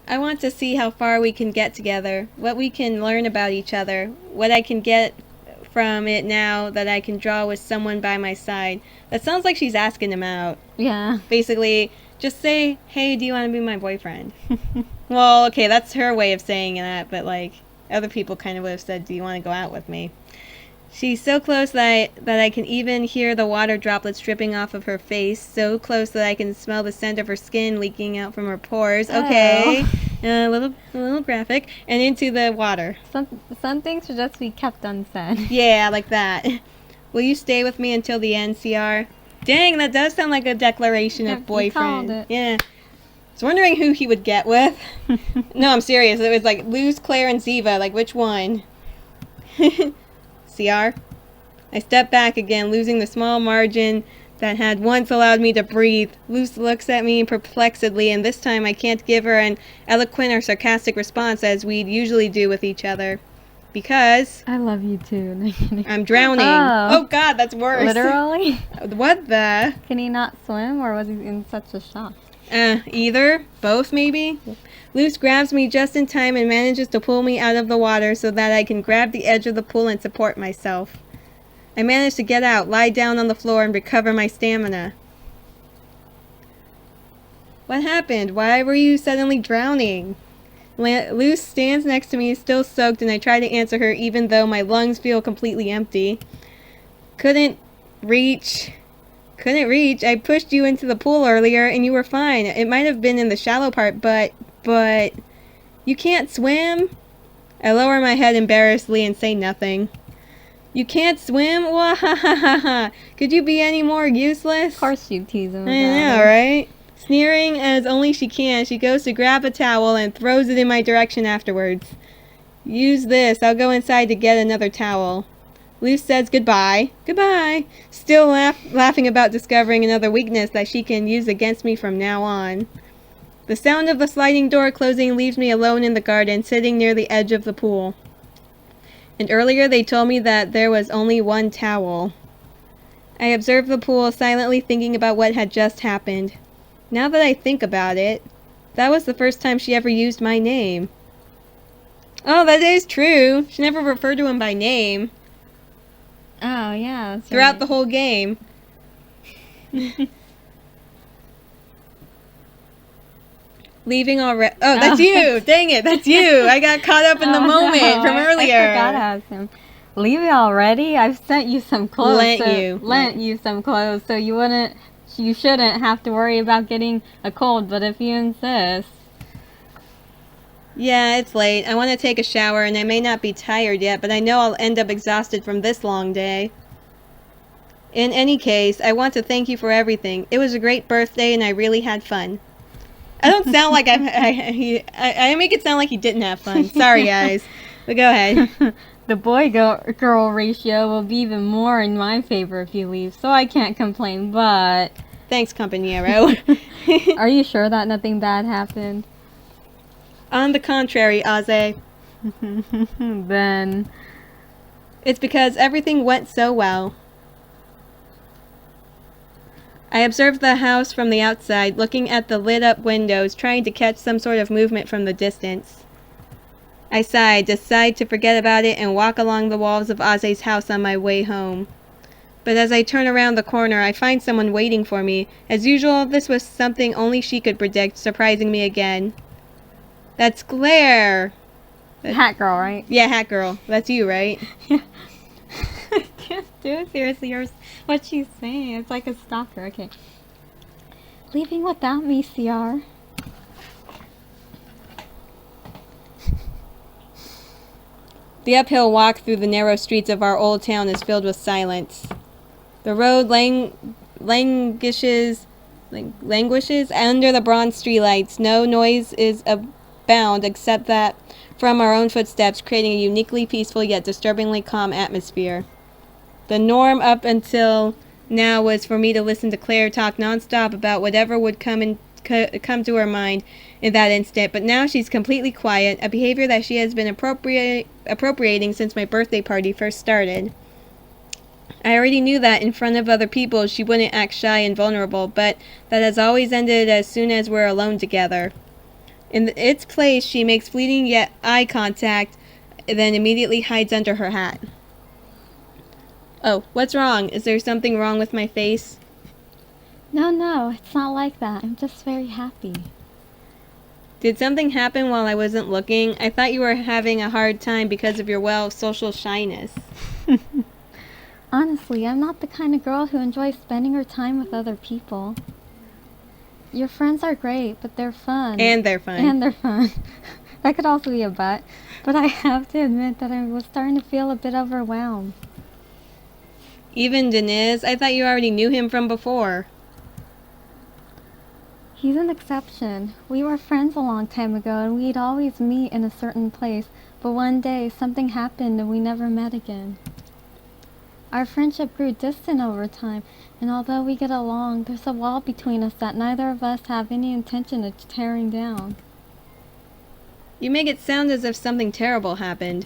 I want to see how far we can get together, what we can learn about each other, what I can get from it now that I can draw with someone by my side. That sounds like she's asking him out. Yeah. Basically, just say, hey, do you want to be my boyfriend? Well, okay, that's her way of saying that, but like, other people kind of would have said, do you want to go out with me? She's so close that I can even hear the water droplets dripping off of her face, so close that I can smell the scent of her skin leaking out from her pores. Okay, a little graphic, and into the water. Some things should just be kept unsaid. Yeah, like that. Will you stay with me until the end, CR? Dang, that does sound like a declaration of boyfriend. You called it. Yeah. I was wondering who he would get with. No, I'm serious. It was like Luce, Claire, and Ziva. Like, which one? CR? I step back again, losing the small margin that had once allowed me to breathe. Luce looks at me perplexedly, and this time I can't give her an eloquent or sarcastic response as we'd usually do with each other. Because I love you too. I'm drowning. Oh God, that's worse. Literally? What the? Can he not swim, or was he in such a shock? Either. Both, maybe? Luce grabs me just in time and manages to pull me out of the water so that I can grab the edge of the pool and support myself. I manage to get out, lie down on the floor, and recover my stamina. What happened? Why were you suddenly drowning? Luce stands next to me, still soaked, and I try to answer her even though my lungs feel completely empty. Couldn't reach. I pushed you into the pool earlier, and you were fine. It might have been in the shallow part, but... You can't swim? I lower my head embarrassedly and say nothing. You can't swim? Wahahaha. Could you be any more useless? Of course you tease him. I know, right? Sneering as only she can, she goes to grab a towel and throws it in my direction afterwards. Use this. I'll go inside to get another towel. Luce says goodbye. Goodbye. Still laughing about discovering another weakness that she can use against me from now on. The sound of the sliding door closing leaves me alone in the garden, sitting near the edge of the pool. And earlier they told me that there was only one towel. I observed the pool, silently thinking about what had just happened. Now that I think about it, that was the first time she ever used my name. Oh, that is true. She never referred to him by name. Oh, yeah. That's Throughout right. the whole game. Leaving already. Oh, that's you. Dang it, that's you. I got caught up in the moment from earlier. I forgot to ask him. Leave it already? I've sent you some clothes. Lent you some clothes, so you shouldn't have to worry about getting a cold, but if you insist. Yeah, it's late. I want to take a shower, and I may not be tired yet, but I know I'll end up exhausted from this long day. In any case, I want to thank you for everything. It was a great birthday, and I really had fun. I don't sound like I make it sound like he didn't have fun. Sorry, guys. But go ahead. The boy-girl ratio will be even more in my favor if you leave, so I can't complain, but... Thanks, compañero. Are you sure that nothing bad happened? On the contrary, Aze. Then... It's because everything went so well. I observed the house from the outside, looking at the lit-up windows, trying to catch some sort of movement from the distance. I sighed, decide to forget about it, and walk along the walls of Aze's house on my way home. But as I turn around the corner, I find someone waiting for me. As usual, this was something only she could predict, surprising me again. That's Claire! Hat girl, right? Yeah, Hat Girl. That's you, right? Yeah. I can't do it seriously, or what she's saying. It's like a stalker. Okay. Leaving without me, CR. The uphill walk through the narrow streets of our old town is filled with silence. The road languishes under the bronze streetlights. No noise is abound except that from our own footsteps, creating a uniquely peaceful yet disturbingly calm atmosphere. The norm up until now was for me to listen to Claire talk nonstop about whatever would come to her mind in that instant, but now she's completely quiet, a behavior that she has been appropriating since my birthday party first started. I already knew that in front of other people she wouldn't act shy and vulnerable, but that has always ended as soon as we're alone together. In its place, she makes fleeting yet eye contact, then immediately hides under her hat. Oh, what's wrong? Is there something wrong with my face? No, it's not like that. I'm just very happy. Did something happen while I wasn't looking? I thought you were having a hard time because of your, social shyness. Honestly, I'm not the kind of girl who enjoys spending her time with other people. Your friends are great, but they're fun. And they're fun. That could also be a but. But I have to admit that I was starting to feel a bit overwhelmed. Even Deniz? I thought you already knew him from before. He's an exception. We were friends a long time ago, and we'd always meet in a certain place. But one day, something happened and we never met again. Our friendship grew distant over time, and although we get along, there's a wall between us that neither of us have any intention of tearing down. You make it sound as if something terrible happened.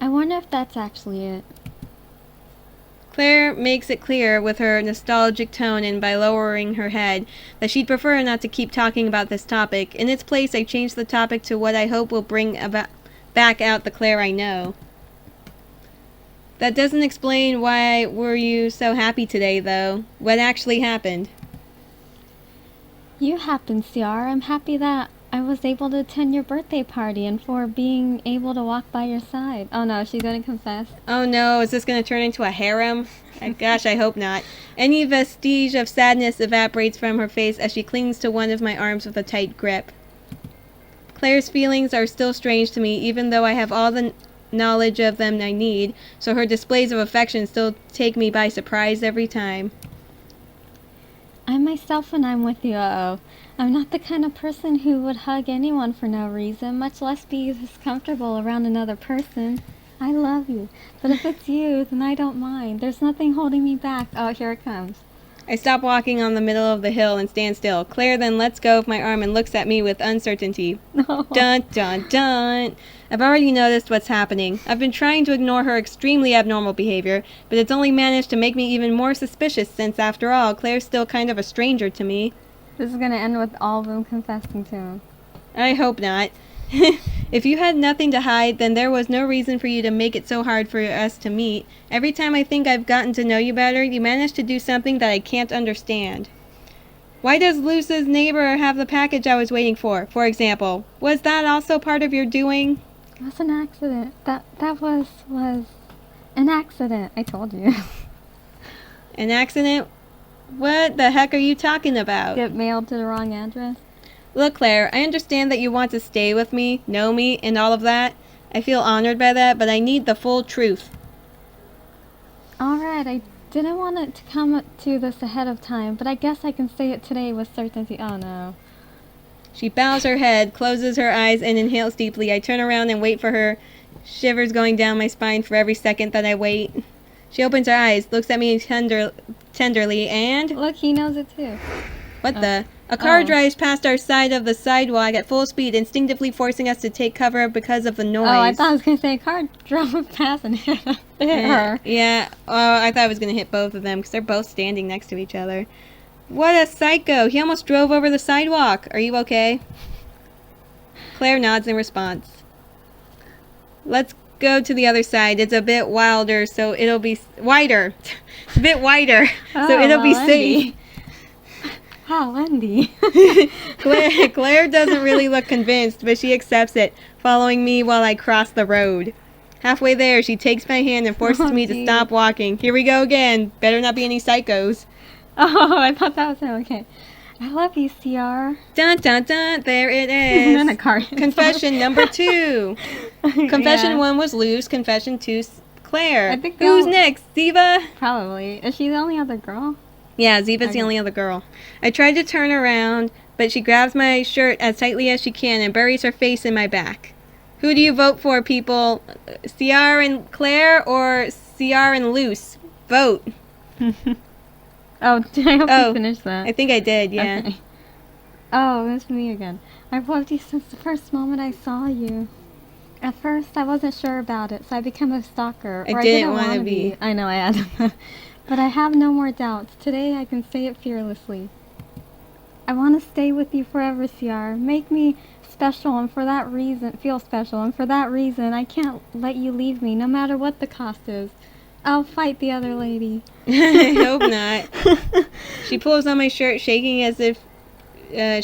I wonder if that's actually it. Claire makes it clear with her nostalgic tone and by lowering her head that she'd prefer not to keep talking about this topic. In its place, I changed the topic to what I hope will bring back out the Claire I know. That doesn't explain why were you so happy today, though. What actually happened? You happened, Ciaran. I'm happy that I was able to attend your birthday party and for being able to walk by your side. Oh no, she's gonna confess. Oh no, is this gonna turn into a harem? Gosh, I hope not. Any vestige of sadness evaporates from her face as she clings to one of my arms with a tight grip. Claire's feelings are still strange to me, even though I have all the knowledge of them I need, so her displays of affection still take me by surprise every time. I'm myself when I'm with you, I'm not the kind of person who would hug anyone for no reason, much less be this comfortable around another person. I love you, but if it's you, then I don't mind. There's nothing holding me back. Oh, here it comes. I stop walking on the middle of the hill and stand still. Claire then lets go of my arm and looks at me with uncertainty. No. Dun, dun, dun. I've already noticed what's happening. I've been trying to ignore her extremely abnormal behavior, but it's only managed to make me even more suspicious since, after all, Claire's still kind of a stranger to me. This is gonna end with all of them confessing to him. I hope not. If you had nothing to hide, then there was no reason for you to make it so hard for us to meet. Every time I think I've gotten to know you better, you manage to do something that I can't understand. Why does Luce's neighbor have the package I was waiting for example? Was that also part of your doing? It was an accident. That was an accident, I told you. An accident? What the heck are you talking about? Get mailed to the wrong address? Look, Claire, I understand that you want to stay with me, know me, and all of that. I feel honored by that, but I need the full truth. Alright, I didn't want it to come to this ahead of time, but I guess I can say it today with certainty. Oh no. She bows her head, closes her eyes, and inhales deeply. I turn around and wait for her, shivers going down my spine for every second that I wait. She opens her eyes, looks at me tenderly, and... Look, he knows it too. What the? A car drives past our side of the sidewalk at full speed, instinctively forcing us to take cover because of the noise. Oh, I thought I was going to say a car drove past and hit her. Yeah, I thought I was going to hit both of them because they're both standing next to each other. What a psycho! He almost drove over the sidewalk. Are you okay? Claire nods in response. Let's go to the other side. It's a bit wilder, so it'll be wider. It's a bit wider, so it'll be safe. Wow, Wendy. Claire doesn't really look convinced, but she accepts it, following me while I cross the road. Halfway there, she takes my hand and forces me to stop walking. Here we go again. Better not be any psychos. Oh, I thought that was it. Okay. I love you, Ciaran. Dun, dun, dun. There it is. And then a car. Confession number 2. Confession 1 was Luce. Confession 2, Claire. I think Who's next? Ziva? Probably. Is she the only other girl? Yeah, Ziva's the only other girl. I tried to turn around, but she grabs my shirt as tightly as she can and buries her face in my back. Who do you vote for, people? Ciaran Claire or Ciaran Luce? Vote. Oh, I hope you finished that. I think I did, yeah. Okay. Oh, it's me again. I've loved you since the first moment I saw you. At first, I wasn't sure about it, so I became a stalker. I didn't want to be. I know, I had. But I have no more doubts. Today, I can say it fearlessly. I want to stay with you forever, Ciaran. Make me special, and for that reason, feel special, and for that reason, I can't let you leave me, no matter what the cost is. I'll fight the other lady. I hope not. She pulls on my shirt, shaking as if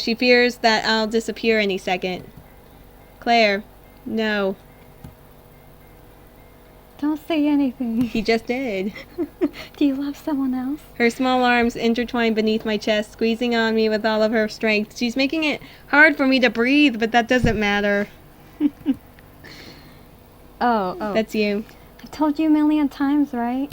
she fears that I'll disappear any second. Claire, no. Don't say anything. He just did. Do you love someone else? Her small arms intertwine beneath my chest, squeezing on me with all of her strength. She's making it hard for me to breathe, but that doesn't matter. Oh. That's you. I've told you a million times, right?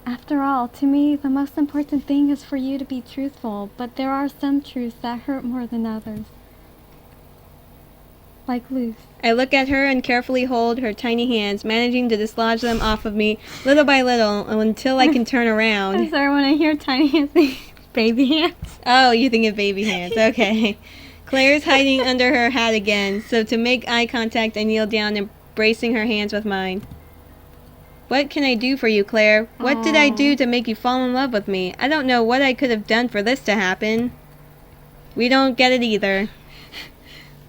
After all, to me, the most important thing is for you to be truthful, but there are some truths that hurt more than others. Like Luce. I look at her and carefully hold her tiny hands, managing to dislodge them off of me little by little until I can turn I'm around. sorry, when I hear tiny hands, baby hands. Oh, you think of baby hands. Okay. Claire's hiding under her hat again, so to make eye contact, I kneel down, embracing her hands with mine. What can I do for you, Claire? What did I do to make you fall in love with me? I don't know what I could have done for this to happen. We don't get it either.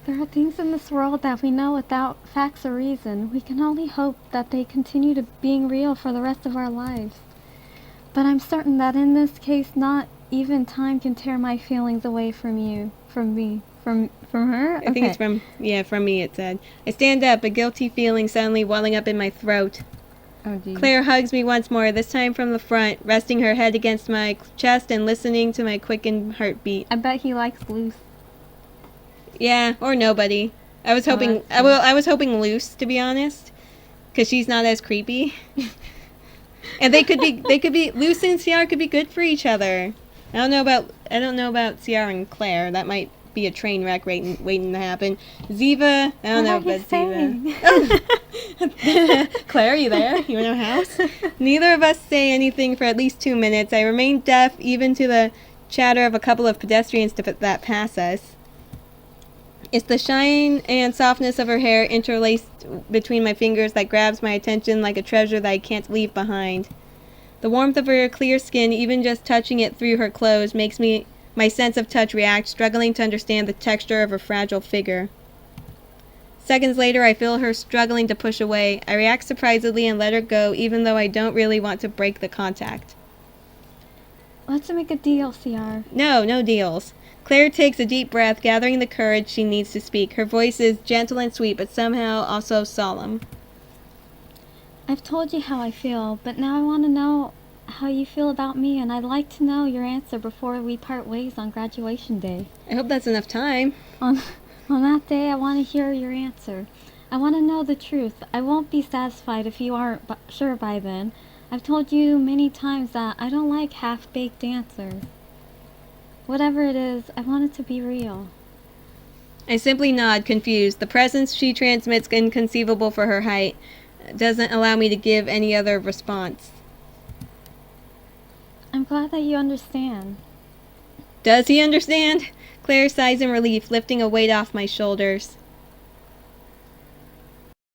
There are things in this world that we know without facts or reason. We can only hope that they continue to being real for the rest of our lives. But I'm certain that in this case, not even time can tear my feelings away from you, from me, from her. I think it's from me, it said. I stand up, a guilty feeling suddenly welling up in my throat. Oh, geez. Claire hugs me once more, this time from the front, resting her head against my chest and listening to my quickened heartbeat. I bet he likes Luce. Yeah, or nobody. I was hoping I was hoping Luce, to be honest, because she's not as creepy. And they could be Luce and Ciaran could be good for each other. I don't know about Ciaran and Claire. That might be a train wreck waiting to happen. Ziva, I don't know about Ziva. Claire, are you there? You in our house? Neither of us say anything for at least 2 minutes. I remain deaf even to the chatter of a couple of pedestrians that pass us. It's the shine and softness of her hair interlaced between my fingers that grabs my attention like a treasure that I can't leave behind. The warmth of her clear skin, even just touching it through her clothes, makes my sense of touch react, struggling to understand the texture of her fragile figure. Seconds later, I feel her struggling to push away. I react surprisedly and let her go, even though I don't really want to break the contact. Let's make a deal, Ciaran. No deals. Claire takes a deep breath, gathering the courage she needs to speak. Her voice is gentle and sweet, but somehow also solemn. I've told you how I feel, but now I want to know how you feel about me, and I'd like to know your answer before we part ways on graduation day. I hope that's enough time. On that day, I want to hear your answer. I want to know the truth. I won't be satisfied if you aren't sure by then. I've told you many times that I don't like half-baked answers. Whatever it is, I want it to be real. I simply nod, confused. The presence she transmits, inconceivable for her height, doesn't allow me to give any other response. I'm glad that you understand. Does he understand? Claire sighs in relief, lifting a weight off my shoulders.